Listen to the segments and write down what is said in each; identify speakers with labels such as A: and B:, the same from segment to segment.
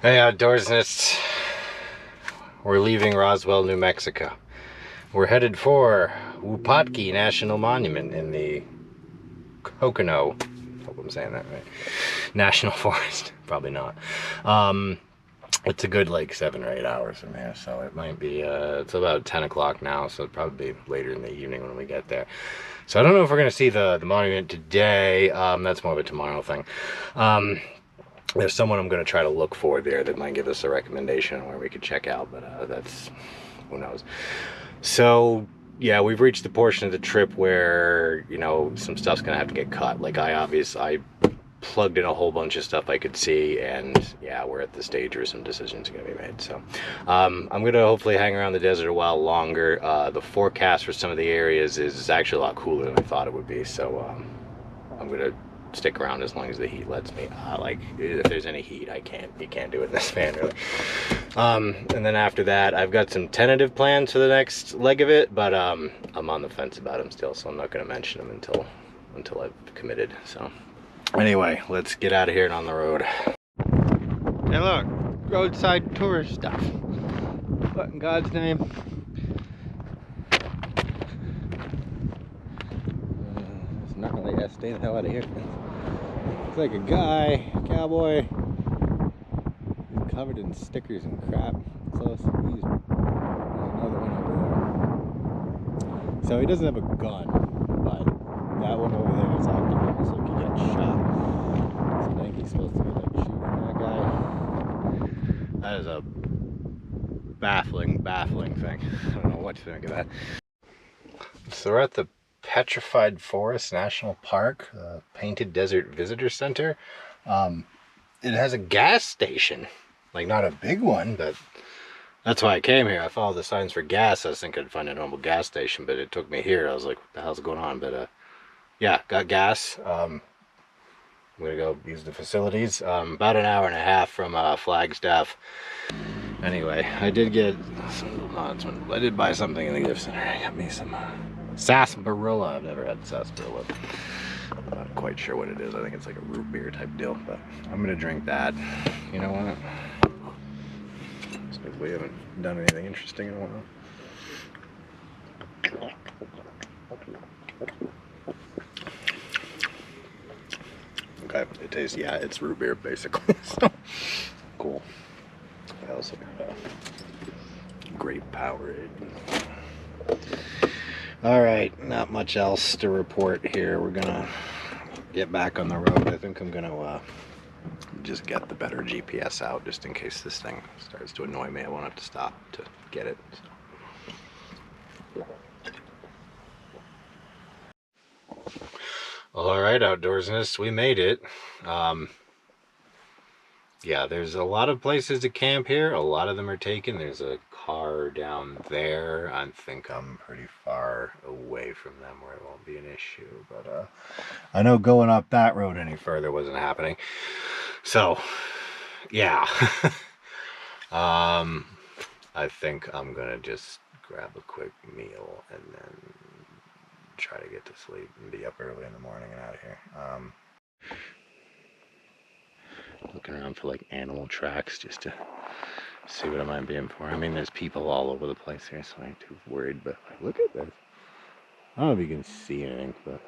A: Hey, outdoorsnists. We're leaving Roswell, New Mexico. We're headed for Wupatki National Monument in the Pocono, I hope I'm saying that right, National Forest. Probably not. It's a good like 7 or 8 hours from here, so it might be, it's about 10 o'clock now, so it'll probably be later in the evening when we get there. So I don't know if we're going to see the monument today. That's more of a tomorrow thing. There's someone I'm going to try to look for there that might give us a recommendation on where we could check out, but that's, who knows. So yeah, we've reached the portion of the trip where, you know, some stuff's going to have to get cut. Like I plugged in a whole bunch of stuff I could see, and yeah, we're at the stage where some decisions are going to be made. So I'm going to hopefully hang around the desert a while longer. The forecast for some of the areas is actually a lot cooler than I thought it would be, so I'm going to stick around as long as the heat lets me. Like, if there's any heat, you can't do it in this van, really. And then after that, I've got some tentative plans for the next leg of it, but I'm on the fence about them still, so I'm not going to mention them until I've committed. So anyway, let's get out of here and on the road. Hey look, roadside tourist stuff. What in God's name? It's not really, yeah, stay the hell out of here. It's like a guy, cowboy, covered in stickers and crap. Close. There's another one over there. So he doesn't have a gun, but that one over there is active, so he could get shot. So I think he's supposed to be like shooting that guy. That is a baffling thing. I don't know what to think of that. So we're at the Petrified Forest National Park, Painted Desert Visitor Center. It has a gas station, like not a big one, but that's why I came here. I followed the signs for gas. I was thinking I'd find a normal gas station, but it took me here. I was like, what the hell's going on? But yeah, got gas. I'm gonna go use the facilities. About an hour and a half from Flagstaff. Anyway, I did get some, I did buy something in the gift center. I got me some sarsaparilla. I've never had sarsaparilla. I'm not quite sure what it is. I think it's like a root beer type deal, but I'm gonna drink that. You know what? Because we haven't done anything interesting in a while. Okay, it tastes, yeah, it's root beer basically. So cool. I also got grape Powerade. All right, not much else to report here. We're gonna get back on the road. I think I'm gonna just get the better GPS out, just in case this thing starts to annoy me. I won't have to stop to get it. So. All right, outdoorsnists, we made it. Yeah, there's a lot of places to camp here. A lot of them are taken. There's a car down there. I think I'm pretty far away from them where it won't be an issue. But I know going up that road any further wasn't happening. So, yeah. I think I'm gonna just grab a quick meal and then try to get to sleep and be up early in the morning and out of here. Looking around for like animal tracks just to see what I might be in for. I mean, there's people all over the place here, so I ain't too worried, but like, look at this. I don't know if you can see anything, but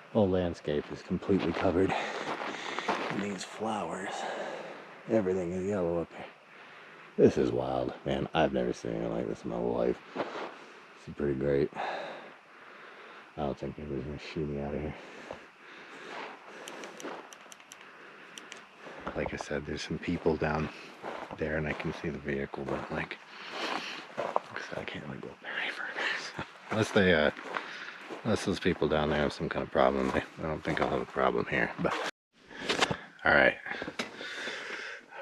A: the whole landscape is completely covered in these flowers. Everything is yellow up here. This is wild, man. I've never seen anything like this in my life. This is pretty great. I don't think anybody's gonna shoot me out of here. Like I said, there's some people down there, and I can see the vehicle, but like, I can't really go very far. So, unless those people down there have some kind of problem, I don't think I'll have a problem here. But all right,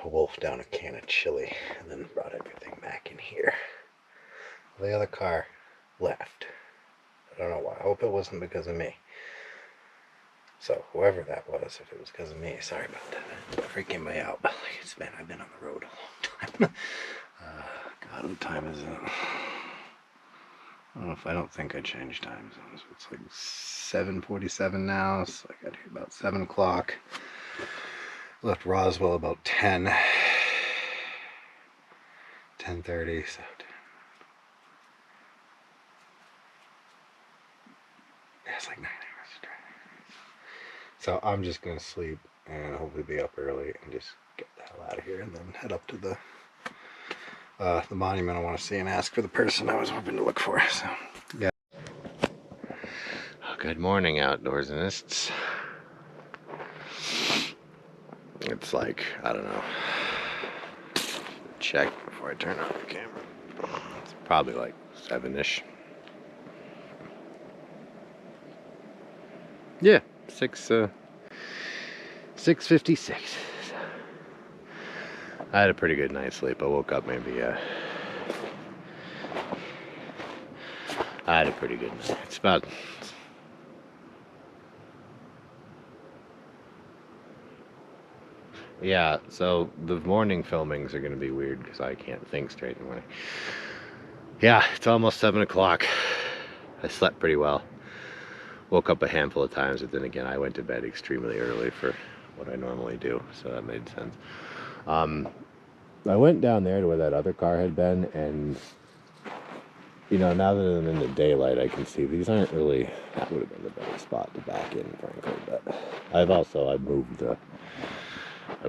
A: I wolfed down a can of chili and then brought everything back in here. The other car left. I don't know why. I hope it wasn't because of me. So whoever that was, if it was because of me, sorry about that. Freaking me out. But like it's been, I've been on the road a long time. God, what time is it? I don't think I changed time zones. It's like 7:47 now, so I got here about 7 o'clock. Left Roswell about 10:30, so yeah, it's like 9 hours of driving. So I'm just gonna sleep and hopefully be up early and just get the hell out of here and then head up to the monument I want to see and ask for the person I was hoping to look for. So yeah. Good morning, outdoorsinists. It's like, I don't know. Check before I turn on the camera. It's probably like 7-ish. Yeah, 6:56. I had a pretty good night's sleep. I woke up maybe I had a pretty good night. It's about yeah, so the morning filmings are gonna be weird because I can't think straight in the morning. Yeah, it's almost 7 o'clock. I slept pretty well. Woke up a handful of times, but then again, I went to bed extremely early for what I normally do, so that made sense. I went down there to where that other car had been, and you know, now that I'm in the daylight, I can see these aren't really. That would have been the better spot to back in, frankly. But I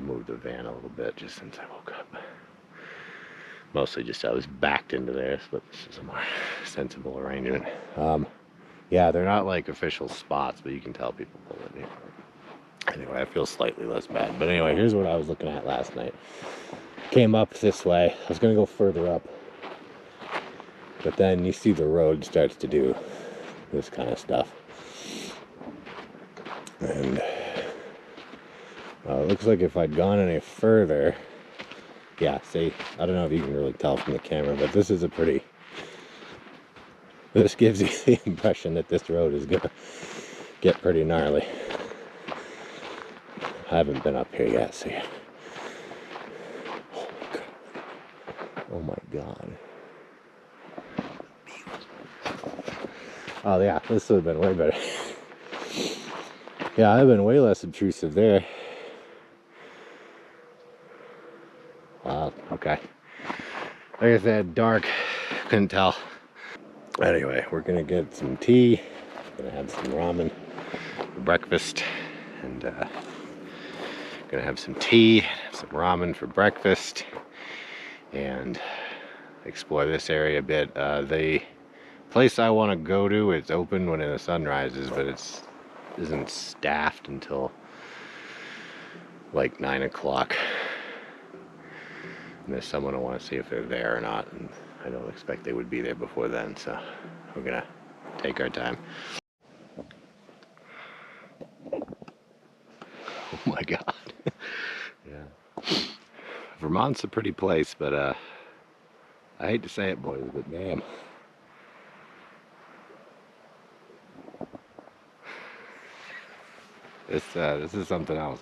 A: moved the van a little bit just since I woke up. Mostly just I was backed into there, but this is a more sensible arrangement. Yeah, they're not like official spots, but you can tell people pull in here. Anyway, I feel slightly less bad. But anyway, here's what I was looking at last night. Came up this way. I was going to go further up. But then you see the road starts to do this kind of stuff. And it looks like if I'd gone any further... Yeah, see, I don't know if you can really tell from the camera, but this is a pretty... This gives you the impression that this road is going to get pretty gnarly. I haven't been up here yet, see. Oh my god. Oh yeah, this would have been way better. Yeah, I've been way less obtrusive there. Wow, okay. Like I said, dark, couldn't tell. Anyway, we're gonna get some tea, gonna have some ramen for breakfast, and gonna have some tea, some ramen for breakfast, and explore this area a bit. The place I want to go to is open when the sun rises, but it isn't staffed until like 9 o'clock. And there's someone I want to see if they're there or not, and I don't expect they would be there before then, so we're gonna take our time. Oh my god. Yeah. Vermont's a pretty place, but I hate to say it, boys, but damn. This is something else.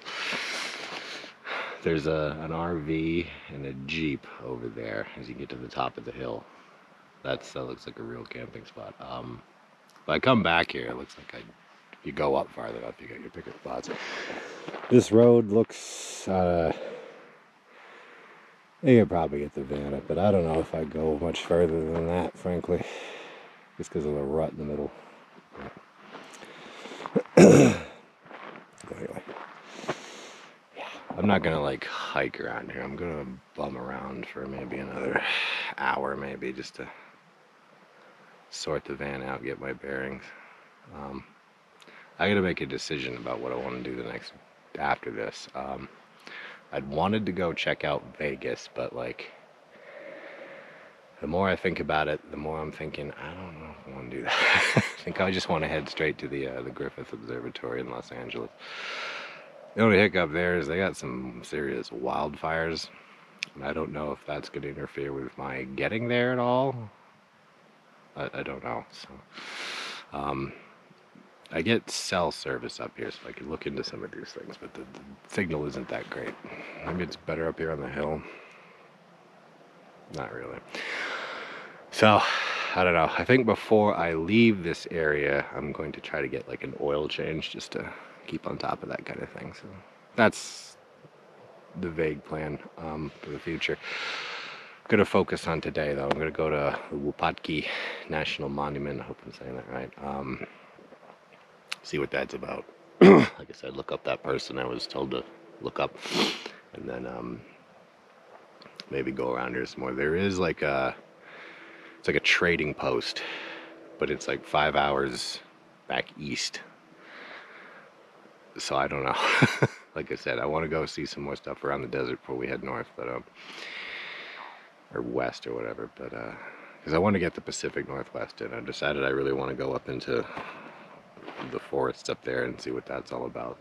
A: There's an RV and a Jeep over there as you get to the top of the hill. That looks like a real camping spot. If I come back here, it looks like if you go up farther enough, you get your pickup spots. This road looks, you could probably get the van up, but I don't know if I go much further than that, frankly, just because of the rut in the middle. Anyway, yeah, I'm not gonna like hike around here. I'm gonna bum around for maybe another hour, maybe, just to sort the van out, get my bearings. I gotta make a decision about what I want to do after this. I'd wanted to go check out Vegas, but like the more I think about it, the more I'm thinking I don't know if I want to do that. I think I just want to head straight to the Griffith Observatory in Los Angeles. The only hiccup there is they got some serious wildfires, and I don't know if that's going to interfere with my getting there at all. I don't know. So, I get cell service up here, so I can look into some of these things, but the signal isn't that great. Maybe it's better up here on the hill. Not really. So, I don't know. I think before I leave this area, I'm going to try to get like an oil change just to keep on top of that kind of thing. So that's the vague plan for the future. I'm gonna focus on today though. I'm gonna go to the Wupatki National Monument. I hope I'm saying that right. See what that's about. Like I said, look up that person I was told to look up, and then maybe go around here some more. There is like it's like a trading post, but it's like 5 hours back east. So I don't know. Like I said, I want to go see some more stuff around the desert before we head north, but or west or whatever. But because I want to get the Pacific Northwest in. I decided I really want to go up into the forests up there and see what that's all about.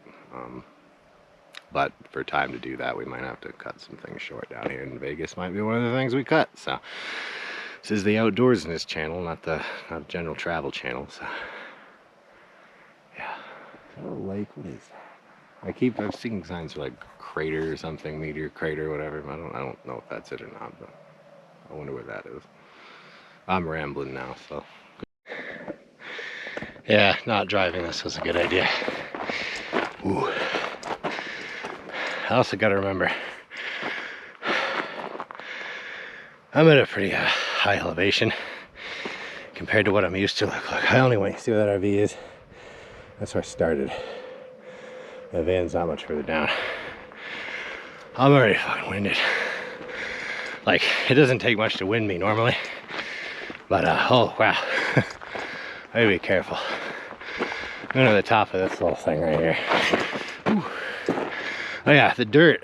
A: But for time to do that, we might have to cut some things short down here, and Vegas might be one of the things we cut. So this is the Outdoors in this channel, not the general travel channel. So yeah, is that a lake? What is that? I've seen signs for like crater or something, meteor crater, or whatever. I don't know if that's it or not, but I wonder where that is. I'm rambling now, so yeah, not driving this was a good idea. Ooh. I also got to remember, I'm at a pretty high elevation compared to what I'm used to. Look, I only went, see where that RV is? That's where I started. The van's not much further down. I'm already fucking winded. Like, it doesn't take much to wind me normally. But, oh, wow. I gotta be careful. I'm going to the top of this little thing right here. Ooh. Oh yeah, the dirt.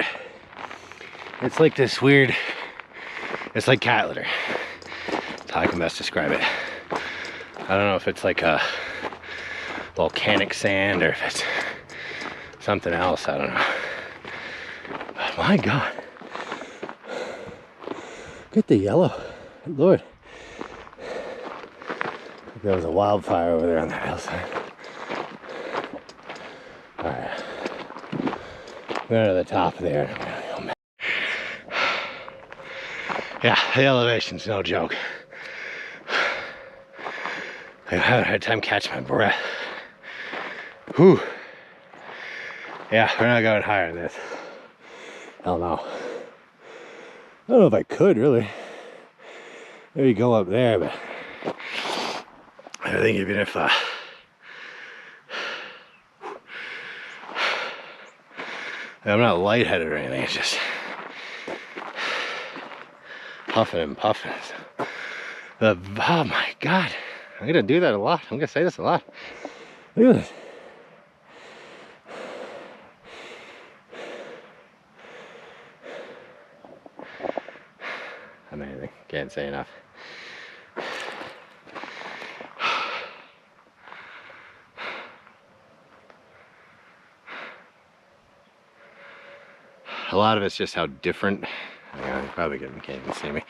A: It's like this weird, it's like cat litter. That's how I can best describe it. I don't know if it's like a volcanic sand or if it's something else, I don't know. But my God. Look at the yellow. Lord. There was a wildfire over there on that hillside. Alright. Go to the top there. Yeah, the elevation's no joke. I haven't had time to catch my breath. Whew. Yeah, we're not going higher than this. Hell no. I don't know if I could really. Maybe go up there, but I think even if I'm not lightheaded or anything, it's just puffing and puffing. Oh my God. I'm gonna do that a lot. I'm gonna say this a lot. Look at this. Amazing. Can't say enough. A lot of it's just how different. Yeah, you probably can't even see me.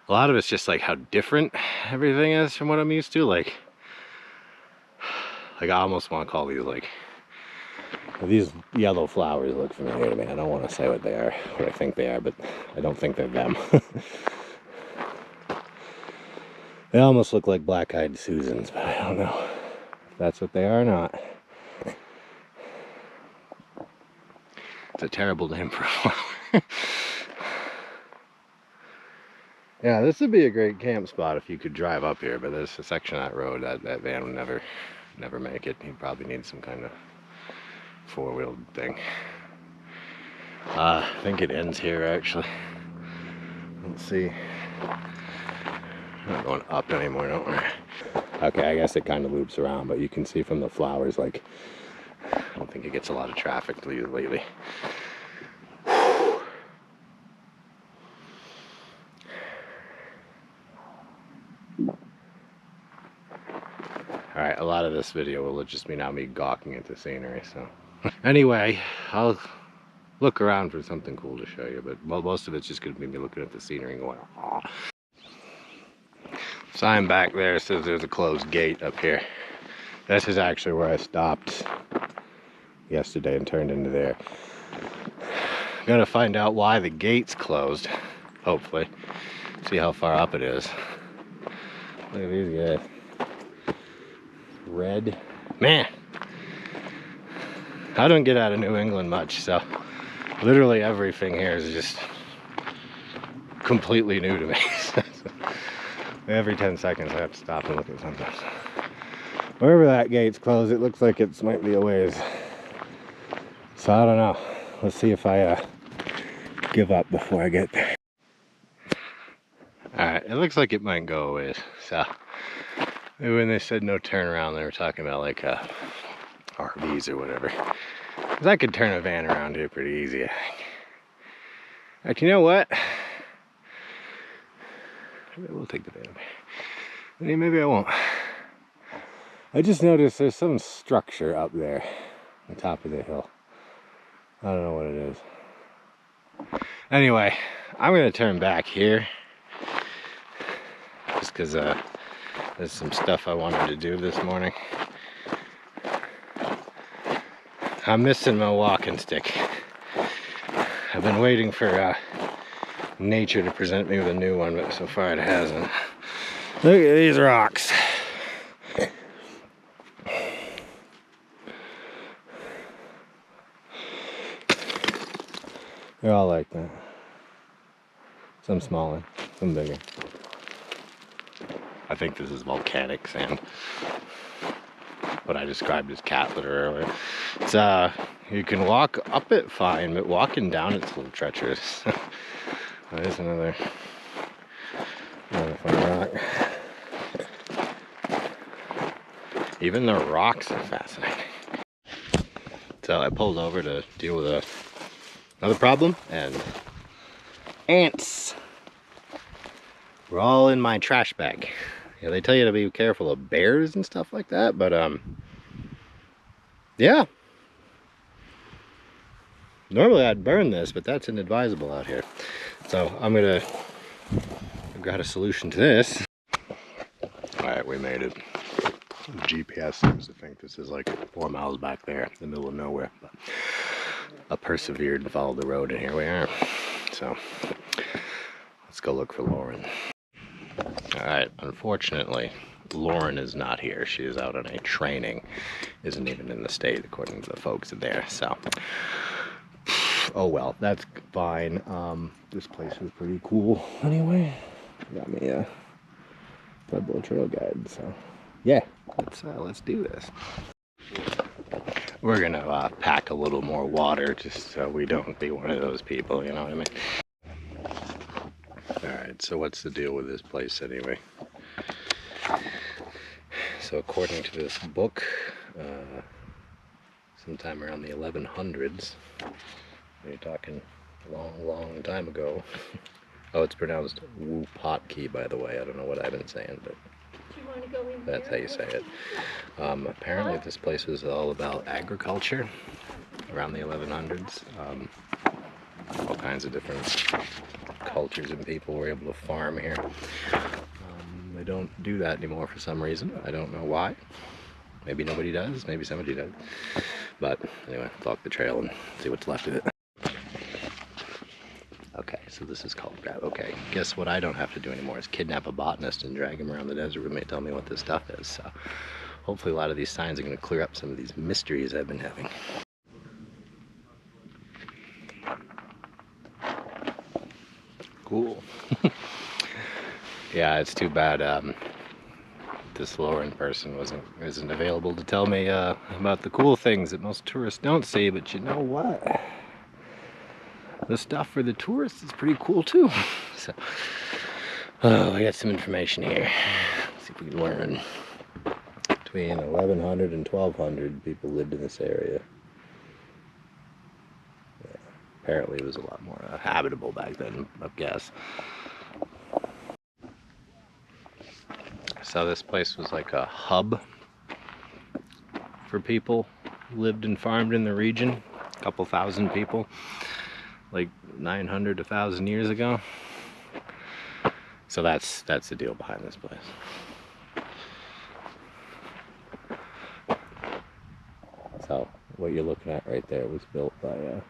A: A lot of it's just like how different everything is from what I'm used to. Like I almost want to call these yellow flowers look familiar to me. I don't want to say what they are, what I think they are, but I don't think they're them. They almost look like black-eyed Susans, but I don't know if that's what they are or not. It's a terrible name for a flower. Yeah, this would be a great camp spot if you could drive up here, but there's a section of that road that van would never make it. He'd probably need some kind of four-wheeled thing. I think it ends here actually. Let's see. I'm not going up anymore, don't worry. Okay, I guess it kind of loops around, but you can see from the flowers, like, I don't think it gets a lot of traffic lately. Alright, a lot of this video will just be now me gawking at the scenery, so. Anyway, I'll look around for something cool to show you, but most of it's just going to be me looking at the scenery and going, aw. Sign back there says there's a closed gate up here. This is actually where I stopped yesterday and turned into there. Gotta find out why the gate's closed, hopefully. See how far up it is. Look at these guys. Red. Man! I don't get out of New England much, so literally everything here is just completely new to me. Every 10 seconds I have to stop and look at something. Wherever that gate's closed, it looks like it might be a ways. So I don't know. Let's see if I give up before I get there. Alright, it looks like it might go a ways. So when they said no turnaround, they were talking about like RVs or whatever. Because I could turn a van around here pretty easy, I think. But you know what? Maybe we'll take the van. Maybe I won't. I just noticed there's some structure up there on top of the hill. I don't know what it is. Anyway, I'm going to turn back here. Just because there's some stuff I wanted to do this morning. I'm missing my walking stick. I've been waiting for nature to present me with a new one, but so far it hasn't. Look at these rocks. They're all like that. Some smaller, some bigger. I think this is volcanic sand. What I described as cat litter earlier. It's you can walk up it fine, but walking down it's a little treacherous. There's another fun rock. Even the rocks are fascinating. So I pulled over to deal with another problem, and ants were all in my trash bag. Yeah, they tell you to be careful of bears and stuff like that, but yeah. Normally I'd burn this, but that's inadvisable out here. So I've got a solution to this. Alright, we made it. The GPS seems to think this is like 4 miles back there in the middle of nowhere, but I persevered and followed the road, and here we are. So let's go look for Lauren. Alright, unfortunately Lauren is not here. She is out on a training. Isn't even in the state according to the folks there. So oh well, that's fine. This place was pretty cool anyway. Got me a Pueblo Trail guide, so yeah, let's do this. We're gonna pack a little more water just so we don't be one of those people, you know what I mean? Alright, so what's the deal with this place anyway? So according to this book, sometime around the 1100s, you're talking a long time ago. Oh, it's pronounced Wupatki, by the way. I don't know what I've been saying, but that's how you say it. Apparently this place was all about agriculture around the 1100s. All kinds of different cultures and people were able to farm here. They don't do that anymore for some reason. I don't know why. Maybe nobody does, maybe somebody does. But anyway, walk the trail and see what's left of it. Okay, so this is called grab. Okay, guess what I don't have to do anymore is kidnap a botanist and drag him around the desert with me and tell me what this stuff is. So hopefully a lot of these signs are going to clear up some of these mysteries I've been having. Cool. Yeah, it's too bad this Lauren person isn't available to tell me about the cool things that most tourists don't see, but you know what? The stuff for the tourists is pretty cool too. So, I got some information here. Let's see if we can learn. Between 1100 and 1200 people lived in this area. Yeah, apparently it was a lot more habitable back then, I guess. So this place was like a hub for people who lived and farmed in the region. A couple thousand people, like 900 to 1,000 years ago. So that's the deal behind this place. So what you're looking at right there was built by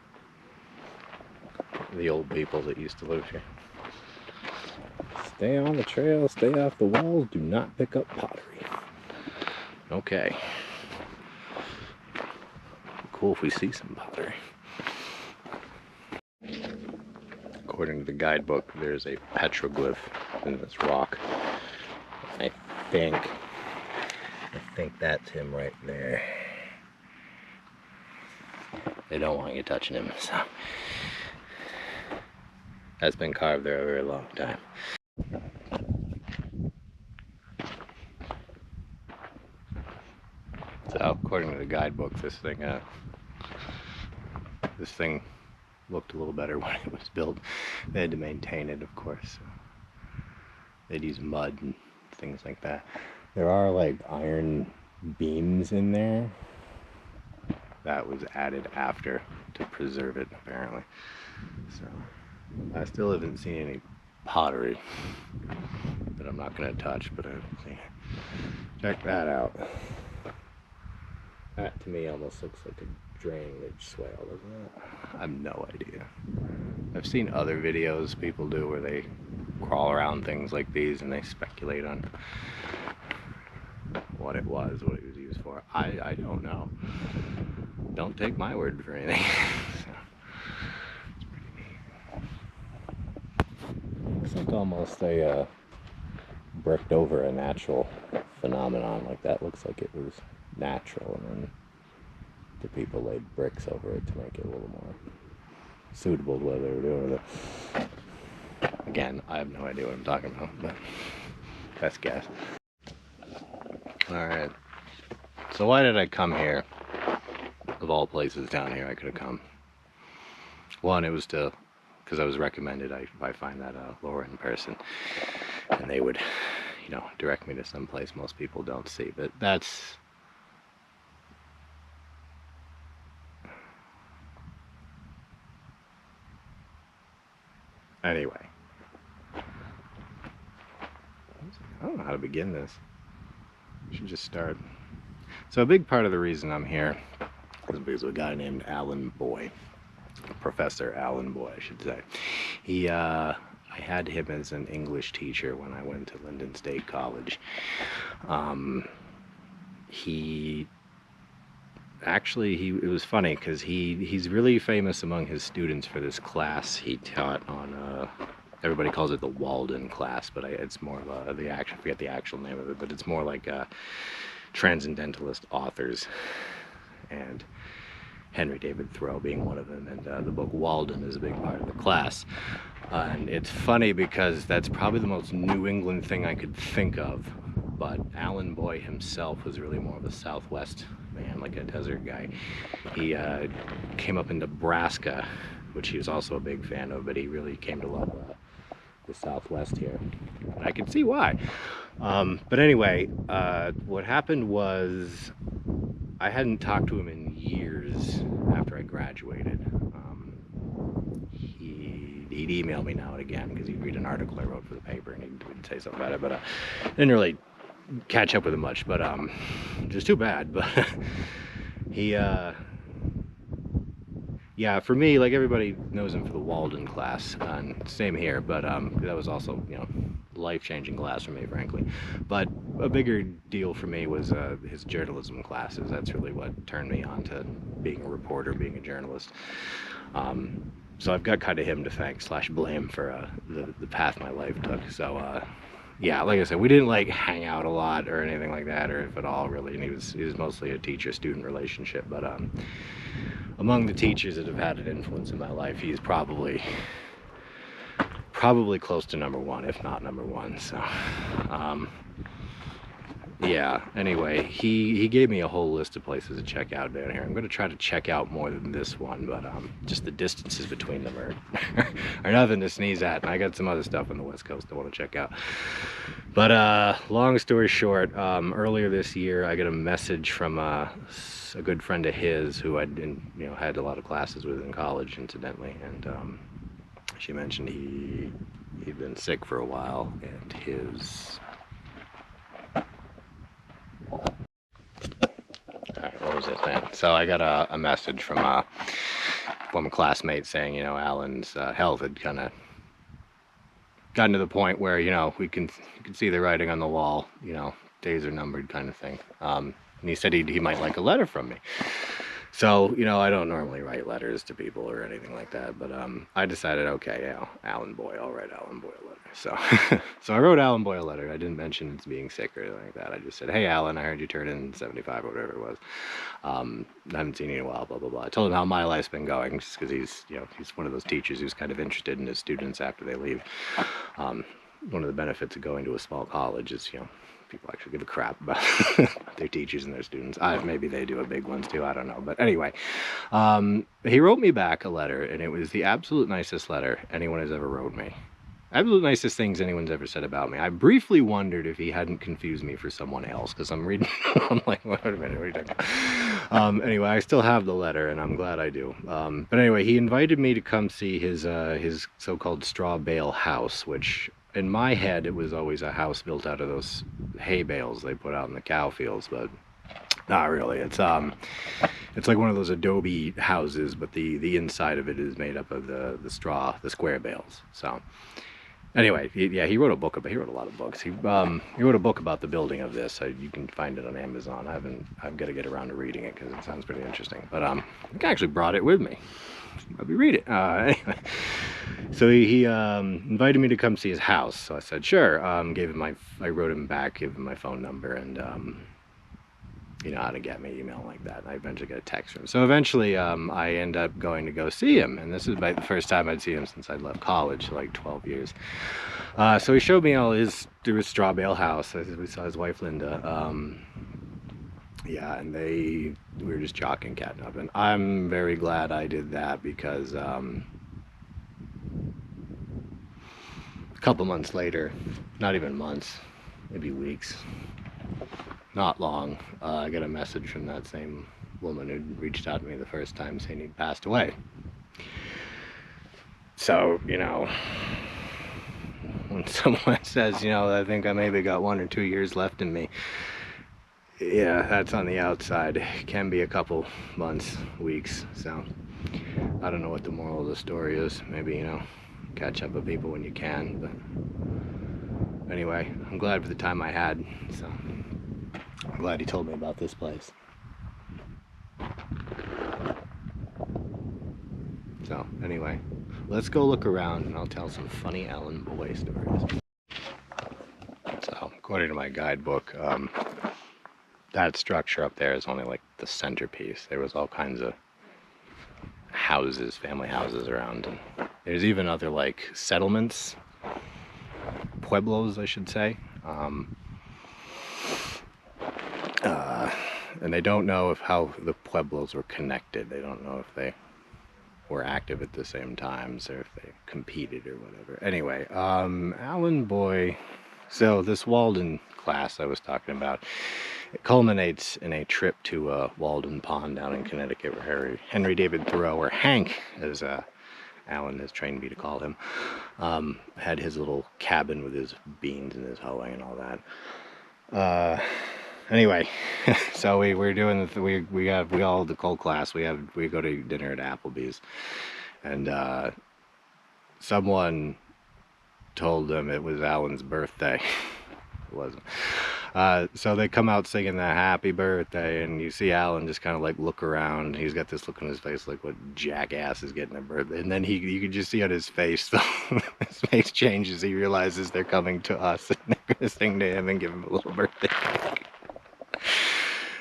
A: the old people that used to live here. Stay on the trail, stay off the walls, do not pick up pottery. Okay. cool if we see some pottery. According to the guidebook, there's a petroglyph in this rock. I think that's him right there. They don't want you touching him, so that's been carved there a very long time. So according to the guidebook, this thing looked a little better when it was built. They had to maintain it, of course. They'd use mud and things like that. There are like iron beams in there. That was added after to preserve it, apparently. So I still haven't seen any pottery that I'm not going to touch, but I'll see. Check that out. That to me almost looks like a drainage swale, doesn't it? I have no idea. I've seen other videos people do where they crawl around things like these and they speculate on what it was used for. I don't know. Don't take my word for anything. So, it's pretty neat. Looks like almost a bricked over a natural phenomenon. Like that looks like it was natural, and then the people laid bricks over it to make it a little more suitable to what they were doing with it. Again, I have no idea what I'm talking about, but best guess. Alright, so why did I come here? Of all places down here I could have come. One, it was because I was recommended I find that lower-end person, and they would, you know, direct me to some place most people don't see. But that's anyway. I don't know how to begin this. I should just start. So a big part of the reason I'm here is because of a guy named Alan Boy, Professor Alan Boy, I should say. I had him as an English teacher when I went to Linden State College. It was funny because he's really famous among his students for this class he taught on. Everybody calls it the Walden class, but it's more of I forget the actual name of it, but it's more like transcendentalist authors, and Henry David Thoreau being one of them, and the book Walden is a big part of the class. And it's funny because that's probably the most New England thing I could think of, but Alan Boy himself was really more of a Southwest man, like a desert guy. He came up in Nebraska, which he was also a big fan of, but he really came to love the Southwest here. And I can see why. But anyway, what happened was I hadn't talked to him in years after I graduated. He'd email me now and again because he'd read an article I wrote for the paper and he'd say something about it, but didn't really catch up with him much, but just too bad. But he yeah, for me, like, everybody knows him for the Walden class, and same here, but that was also, you know, life-changing class for me, frankly. But a bigger deal for me was his journalism classes. That's really what turned me on to being a reporter, being a journalist. So I've got kind of him to thank / blame for the path my life took. So yeah, like I said, we didn't like hang out a lot or anything like that, or if at all, really. And he was mostly a teacher-student relationship. But among the teachers that have had an influence in my life, he's probably close to #1, if not #1. So yeah, anyway, he gave me a whole list of places to check out down here. I'm going to try to check out more than this one, but just the distances between them are nothing to sneeze at, and I got some other stuff on the West Coast I want to check out. But long story short, earlier this year I got a message from a good friend of his who I'd had a lot of classes with in college, incidentally, and she mentioned he'd been sick for a while, and his what was it then? So I got a message from a classmate saying, you know, Alan's health had kind of gotten to the point where, you know, you can see the writing on the wall, you know, days are numbered kind of thing. And he said he might like a letter from me. So, you know, I don't normally write letters to people or anything like that, but I decided, okay, yeah, Alan Boyle, I'll write Alan Boyle a letter. So, so I wrote Alan Boyle a letter. I didn't mention it's being sick or anything like that. I just said, hey, Alan, I heard you turn in 75 or whatever it was. I haven't seen you in a while, blah, blah, blah. I told him how my life's been going, just because he's, you know, he's one of those teachers who's kind of interested in his students after they leave. One of the benefits of going to a small college is, you know, people actually give a crap about their teachers and their students. Maybe they do at big ones too, I don't know. But anyway, he wrote me back a letter, and it was the absolute nicest letter anyone has ever wrote me. Absolute nicest things anyone's ever said about me. I briefly wondered if he hadn't confused me for someone else, because I'm reading, I'm like, wait a minute, what are you talking about? Anyway, I still have the letter, and I'm glad I do. But anyway, he invited me to come see his so-called straw bale house, which in my head, it was always a house built out of those hay bales they put out in the cow fields, but not really. It's like one of those adobe houses, but the inside of it is made up of the straw, the square bales. So anyway, he wrote a book about. He wrote a lot of books. He wrote a book about the building of this. You can find it on Amazon. I've got to get around to reading it because it sounds pretty interesting. But I actually brought it with me. Let me read it. Anyway, so he invited me to come see his house. So I said sure. I wrote him back, gave him my phone number, and you know how to get me, email like that. And I eventually got a text from him. So eventually I end up going to go see him, and this is the first time I'd see him since I'd left college, like 12 years. So he showed me all through his straw bale house. We saw his wife Linda. Yeah, and we were just jockeying, catting up, and I'm very glad I did that because a couple months later, not even months, maybe weeks, not long, I got a message from that same woman who'd reached out to me the first time saying he'd passed away. So, you know, when someone says, you know, I think I maybe got 1 or 2 years left in me, yeah, that's on the outside. It can be a couple months, weeks. So I don't know what the moral of the story is. Maybe, you know, catch up with people when you can. But anyway, I'm glad for the time I had. So I'm glad he told me about this place. So anyway, let's go look around and I'll tell some funny Alan Boy stories. So according to my guidebook, that structure up there is only like the centerpiece. There was all kinds of houses, family houses around, and there's even other like settlements, pueblos I should say, and they don't know how the pueblos were connected. They don't know if they were active at the same times or if they competed or whatever. Anyway, Alan Boy, so this Walden class I was talking about, it culminates in a trip to Walden Pond down in Connecticut where Henry David Thoreau, or Hank as Alan has trained me to call him, had his little cabin with his beans and his hoeing and all that. Anyway, so we're doing we all, the whole class, we go to dinner at Applebee's, and someone told them it was Alan's birthday. It wasn't. So they come out singing the happy birthday, and you see Alan just kind of like look around. He's got this look on his face like, what jackass is getting a birthday? And then you can just see on his face, his face changes. He realizes they're coming to us and they're going to sing to him and give him a little birthday cake.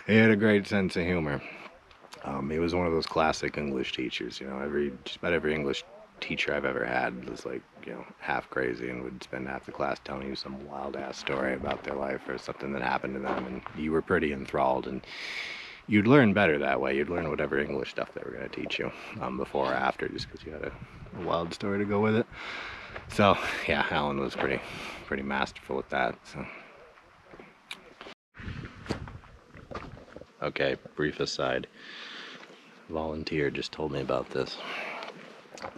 A: He had a great sense of humor. He was one of those classic English teachers. You know, just about every English teacher I've ever had was like, you know, half crazy and would spend half the class telling you some wild ass story about their life or something that happened to them, and you were pretty enthralled, and you'd learn better that way. You'd learn whatever English stuff they were going to teach you before or after, just because you had a wild story to go with it. So yeah, Alan was pretty masterful at that. So okay, brief aside, volunteer just told me about this.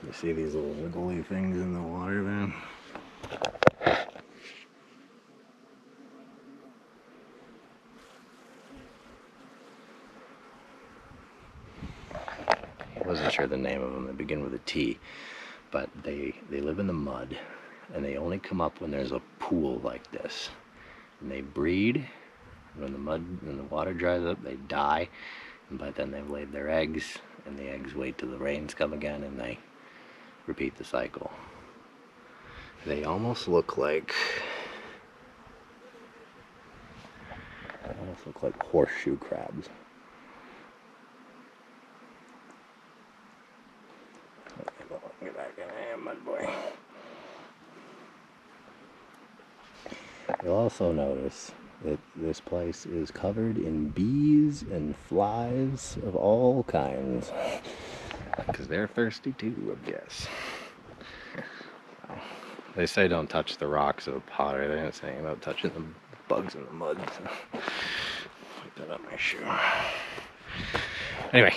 A: You see these little wiggly things in the water there? I wasn't sure the name of them. They begin with a T, but they live in the mud, and they only come up when there's a pool like this. And they breed. When the water dries up, they die, But then they've laid their eggs, and the eggs wait till the rains come again, and they repeat the cycle. They almost look like horseshoe crabs. Get back in there, mud boy. You'll also notice that this place is covered in bees and flies of all kinds. Because they're thirsty too, I guess. Well, they say don't touch the rocks of the pottery. They didn't say anything about touching the bugs in the mud. So put that on my shoe. Anyway.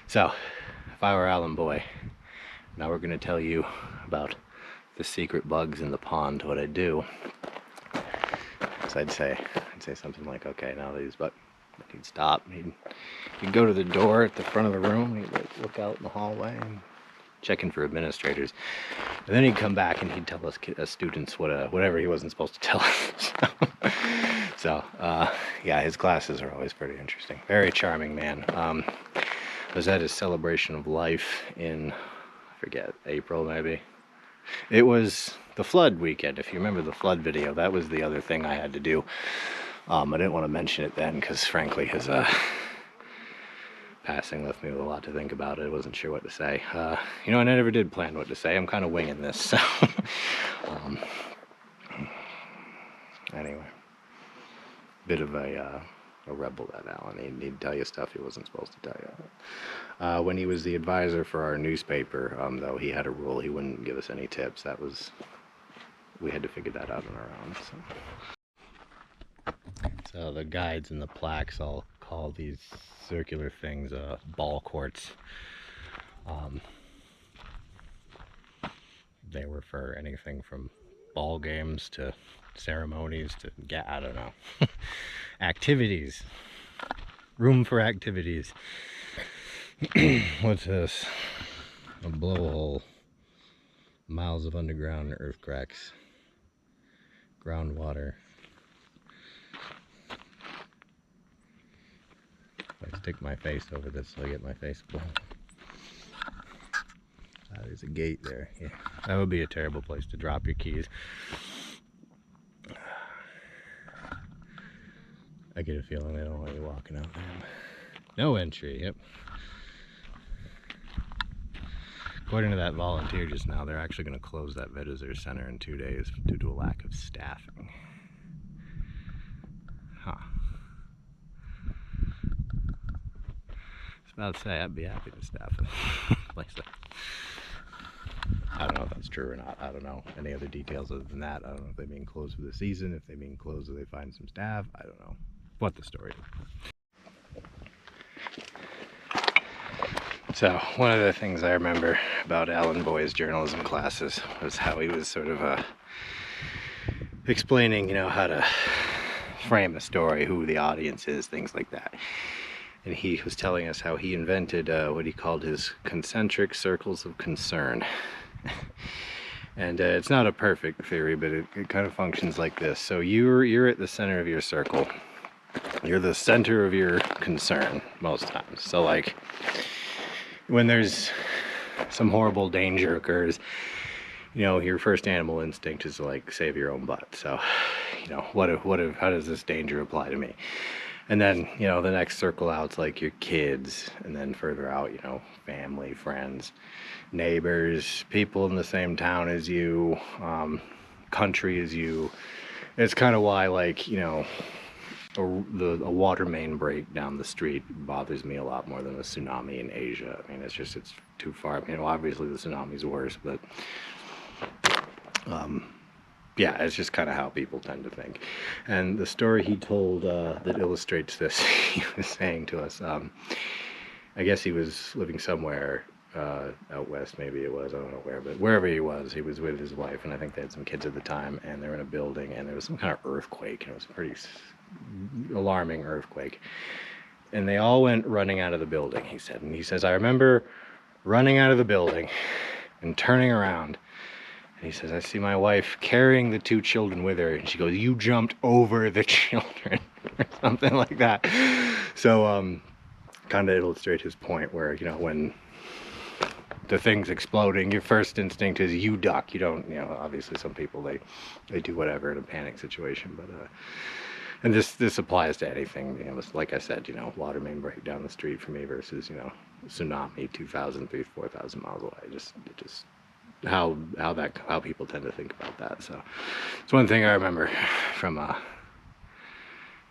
A: So, if I were Alan Boy, now we're going to tell you about the secret bugs in the pond. What I do is I'd say something like, okay, now these bugs, he'd stop, he'd go to the door at the front of the room, he'd like look out in the hallway and check in for administrators, and then he'd come back and he'd tell us students whatever he wasn't supposed to tell us. So yeah, his classes are always pretty interesting. Very charming man. I was at his celebration of life in, I forget, April maybe. It was the flood weekend. If you remember the flood video, that was the other thing I had to do. I didn't want to mention it then because frankly his passing left me with a lot to think about. I wasn't sure what to say. You know, I never did plan what to say. I'm kind of winging this. So anyway, bit of a rebel, that Alan. He'd tell you stuff he wasn't supposed to tell you. When he was the advisor for our newspaper, though, he had a rule: he wouldn't give us any tips. We had to figure that out on our own. So the guides and the plaques all call these circular things ball courts. They were for anything from ball games to ceremonies to, I don't know, activities. Room for activities. What's this? A blowhole. Miles of underground earth cracks. Groundwater. I stick my face over this so I get my face blown. There's a gate there. Yeah, that would be a terrible place to drop your keys. I get a feeling they don't want you walking out there. No entry, yep. According to that volunteer just now, they're actually going to close that visitor center in 2 days due to a lack of staffing. Huh. I was about to say, I'd be happy to staff a place like that. I don't know if that's true or not. I don't know any other details other than that. I don't know if they mean closed for the season, if they mean closed so they find some staff. I don't know what the story is. So one of the things I remember about Alan Boy's journalism classes was how he was sort of explaining, you know, how to frame a story, who the audience is, things like that. And he was telling us how he invented what he called his concentric circles of concern. And it's not a perfect theory, but it kind of functions like this. So you're at the center of your circle. You're the center of your concern most times. So like when there's some horrible danger occurs, you know, your first animal instinct is to like save your own butt. So, you know, how does this danger apply to me? And then, you know, the next circle out's like your kids, and then further out, you know, family, friends, neighbors, people in the same town as you, country as you. It's kind of why, like, you know, a water main break down the street bothers me a lot more than a tsunami in Asia. I mean, it's too far. You know, obviously the tsunami's worse, but yeah, it's just kind of how people tend to think. And the story he told that illustrates this, he was saying to us, I guess he was living somewhere out west, maybe it was, I don't know where, but wherever he was with his wife, and I think they had some kids at the time, and they were in a building, and there was some kind of earthquake, and it was a pretty alarming earthquake. And they all went running out of the building, he said. And he says, I remember running out of the building and turning around. And he says, I see my wife carrying the 2 children with her. And she goes, you jumped over the children. Or something like that. So, kind of illustrate his point where, you know, when the thing's exploding, your first instinct is you duck. You don't, you know, obviously some people, they do whatever in a panic situation, but, and this applies to anything, you know, like I said, you know, water main break down the street for me versus, you know, tsunami 2,000, 3,000, 4,000 miles away. Just how people tend to think about that. So it's one thing I remember from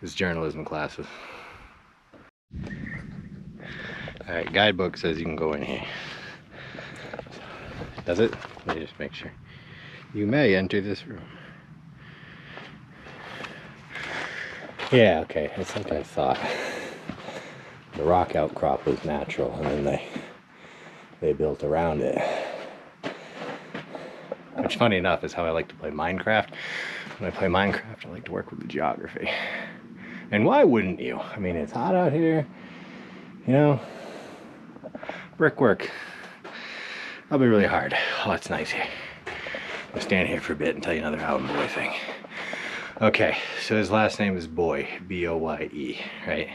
A: his journalism classes. All right, guidebook says you can go in here. Does it? Let me just make sure. You may enter this room. Yeah, okay, that's like I thought. The rock outcrop was natural, and then they built around it. Which, funny enough, is how I like to play Minecraft. When I play Minecraft, I like to work with the geography. And why wouldn't you? I mean, it's hot out here, you know. Brickwork. That'll be really hard. Oh, it's nice here. I'll stand here for a bit and tell you another Alan Boy thing. Okay, so his last name is Boye, B-O-Y-E, right?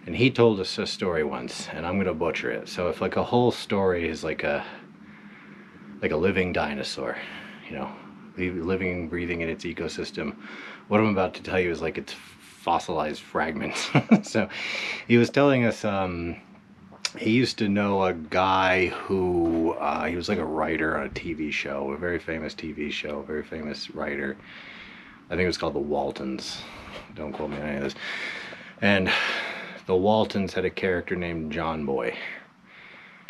A: And he told us a story once, and I'm gonna butcher it. So if like a whole story is like a living dinosaur, you know, living, breathing in its ecosystem, what I'm about to tell you is like its fossilized fragments. So he was telling us, he used to know a guy who, he was like a writer on a TV show, a very famous TV show, a very famous writer. I think it was called The Waltons. Don't quote me on any of this. And the Waltons had a character named John Boy.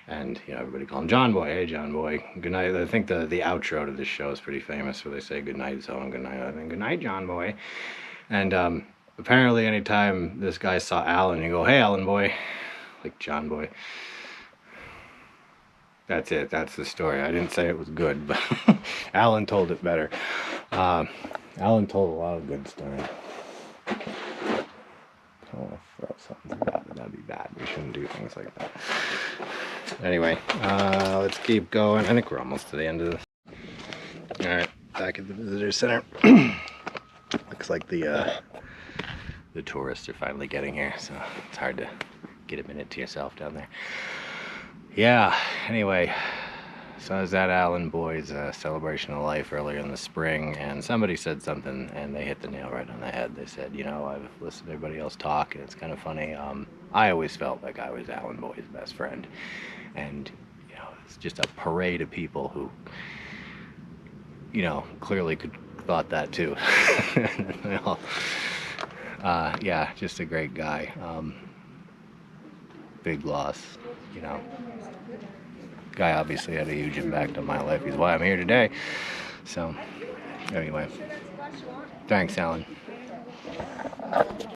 A: And, you know, everybody called him John Boy. Hey, John Boy. Good night. I think the outro to this show is pretty famous, where they say good night, so good night. I think, good night, John Boy. And apparently anytime this guy saw Alan, he'd go, hey, Alan Boy. Like John Boy. That's it. That's the story. I didn't say it was good, but Alan told it better. Alan told a lot of good stories. I don't want to throw something through that, but that'd be bad. We shouldn't do things like that. Anyway, let's keep going. I think we're almost to the end of this. Alright, back at the visitor center. Looks like the tourists are finally getting here, so it's hard to get a minute to yourself down there. Yeah, anyway, so I was at Alan Boy's celebration of life earlier in the spring, and somebody said something, and they hit the nail right on the head. They said, you know, I've listened to everybody else talk, and it's kind of funny. I always felt like I was Alan Boy's best friend, and, you know, it's just a parade of people who, you know, clearly thought that too. Well, yeah, just a great guy. Big loss, you know. Guy obviously had a huge impact on my life. He's why I'm here today. So, anyway, thanks, Alan.